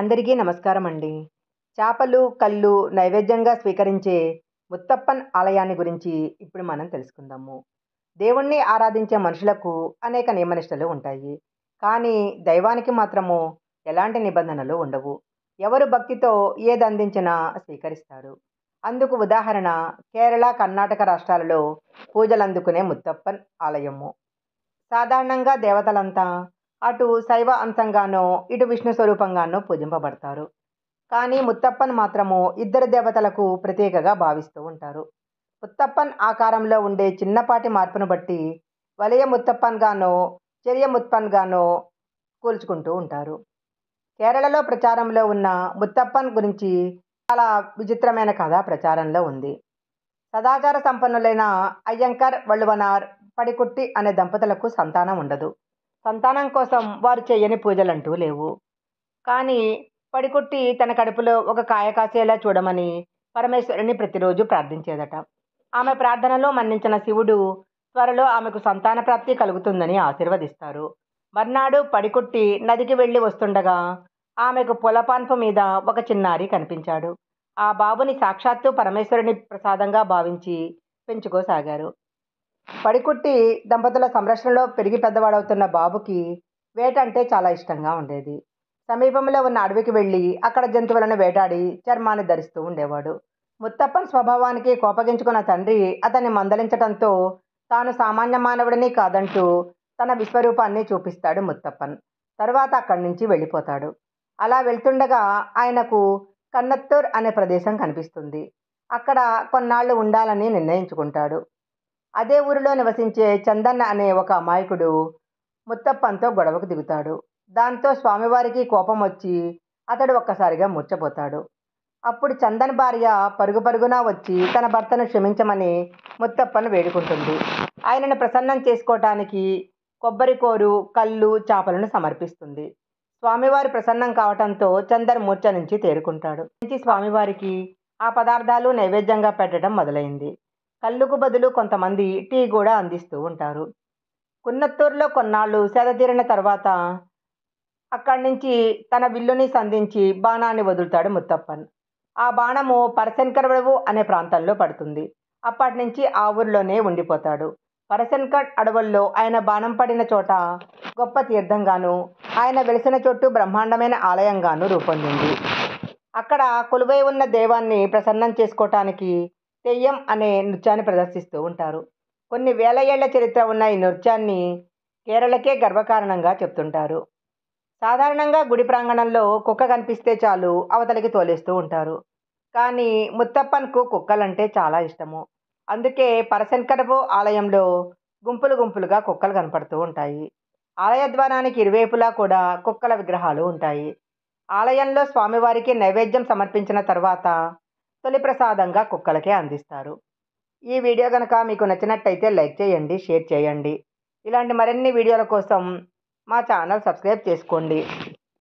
అందరికీ నమస్కారం అండి. చేపలు, కల్లు నైవేద్యంగా స్వీకరించే ముత్తప్పన్ ఆలయాన్ని గురించి ఇప్పుడు మనం తెలుసుకుందాము. దేవుణ్ణి ఆరాధించే మనుషులకు అనేక నియమనిష్టలు ఉంటాయి. కానీ దైవానికి మాత్రము ఎలాంటి నిబంధనలు ఉండవు. ఎవరు భక్తితో ఏదందించినా స్వీకరిస్తారు. అందుకు ఉదాహరణ కేరళ, కర్ణాటక రాష్ట్రాలలో పూజలందుకునే ముత్తప్పన్ ఆలయము. సాధారణంగా దేవతలంతా అటు శైవ అంశంగానో, ఇటు విష్ణు స్వరూపంగానో పూజింపబడతారు. కానీ ముత్తప్పన్ మాత్రము ఇద్దరు దేవతలకు ప్రత్యేకగా భావిస్తూ ఉంటారు. ముత్తప్పన్ ఆకారంలో ఉండే చిన్నపాటి మార్పును బట్టి వలయ ముత్తప్పన్ గానో, చెరియ ముత్తప్పన్ గానో కూల్చుకుంటూ ఉంటారు. కేరళలో ప్రచారంలో ఉన్న ముత్తప్పన్ గురించి చాలా విచిత్రమైన కథ ప్రచారంలో ఉంది. సదాచార సంపన్నులైన అయ్యంకర్, వళ్ళువనార్, పడికుట్టి అనే దంపతులకు సంతానం ఉండదు. సంతానం కోసం వారు చేయని పూజలంటూ లేవు. కానీ పడికుట్టి తన కడుపులో ఒక కాయ కాసేలా చూడమని పరమేశ్వరుని ప్రతిరోజు ప్రార్థించేదట. ఆమె ప్రార్థనలో మన్నించిన శివుడు త్వరలో ఆమెకు సంతాన ప్రాప్తి కలుగుతుందని ఆశీర్వదిస్తారు. మర్నాడు పడికుట్టి నదికి వెళ్ళి వస్తుండగా ఆమెకు పొలపాన్పు మీద ఒక చిన్నారి కనిపించాడు. ఆ బాబుని సాక్షాత్తు పరమేశ్వరుని ప్రసాదంగా భావించి పెంచుకోసాగారు. పడికుట్టి దంపతుల సంరక్షణలో పెరిగి పెద్దవాడవుతున్న బాబుకి వేట అంటే చాలా ఇష్టంగా ఉండేది. సమీపంలో ఉన్న అడవికి వెళ్ళి అక్కడ జంతువులను వేటాడి చర్మాన్ని ధరిస్తూ ఉండేవాడు. ముత్తప్పన్ స్వభావానికి కోపగించుకున్న తండ్రి అతన్ని మందలించడంతో తాను సామాన్య మానవుడిని కాదంటూ తన విశ్వరూపాన్ని చూపిస్తాడు ముత్తప్పన్. తరువాత అక్కడి నుంచి వెళ్ళిపోతాడు. అలా వెళ్తుండగా ఆయనకు కన్నత్తూర్ అనే ప్రదేశం కనిపిస్తుంది. అక్కడ కొన్నాళ్ళు ఉండాలని నిర్ణయించుకుంటాడు. అదే ఊరిలో నివసించే చందన్ అనే ఒక అమాయకుడు ముత్తప్పన్తో గొడవకు దిగుతాడు. దాంతో స్వామివారికి కోపం వచ్చి అతడు ఒక్కసారిగా మూర్ఛపోతాడు. అప్పుడు చందన్ భార్య పరుగు పరుగున వచ్చి తన భర్తను క్షమించమని ముత్తప్పన్ వేడుకుంటుంది. ఆయనను ప్రసన్నం చేసుకోవటానికి కొబ్బరికోరు, కళ్ళు, చేపలను సమర్పిస్తుంది. స్వామివారు ప్రసన్నం కావటంతో చందన్ మూర్ఛ నుంచి తేరుకుంటాడు. స్వామివారికి ఆ పదార్థాలు నైవేద్యంగా పెట్టడం మొదలైంది. కళ్ళుకు బదులు కొంతమంది టీ కూడా అందిస్తూ ఉంటారు. కున్నత్తూరులో కొన్నాళ్ళు సేద తీరిన తర్వాత అక్కడి నుంచి తన విల్లుని సంధించి బాణాన్ని వదులుతాడు ముత్తప్పన్. ఆ బాణము పరశంకరవు అనే ప్రాంతంలో పడుతుంది. అప్పటి నుంచి ఆ ఊరిలోనే ఉండిపోతాడు. పరశంకర్ అడవుల్లో ఆయన బాణం పడిన చోట గొప్ప తీర్థంగాను, ఆయన వెలిసిన చోటు బ్రహ్మాండమైన ఆలయంగాను రూపొందింది. అక్కడ కొలువై ఉన్న దైవాన్ని ప్రసన్నం చేసుకోవటానికి తెయ్యం అనే నృత్యాన్ని ప్రదర్శిస్తూ ఉంటారు. కొన్ని వేల ఏళ్ల చరిత్ర ఉన్న ఈ నృత్యాన్ని కేరళకే గర్వకారణంగా చెప్తుంటారు. సాధారణంగా గుడి ప్రాంగణంలో కుక్క కనిపిస్తే చాలు అవతలికి తోలేస్తూ ఉంటారు. కానీ ముత్తప్పన్కు కుక్కలంటే చాలా ఇష్టము. అందుకే పరశంకరపు ఆలయంలో గుంపులు గుంపులుగా కుక్కలు కనపడుతూ ఉంటాయి. ఆలయ ద్వారానికి ఇరువైపులా కూడా కుక్కల విగ్రహాలు ఉంటాయి. ఆలయంలో స్వామివారికి నైవేద్యం సమర్పించిన తర్వాత తొలి ప్రసాదంగా కుక్కలకే అందిస్తారు. ఈ వీడియో కనుక మీకు నచ్చినట్టయితే లైక్ చేయండి, షేర్ చేయండి. ఇలాంటి మరిన్ని వీడియోల కోసం మా ఛానల్ సబ్స్క్రైబ్ చేసుకోండి.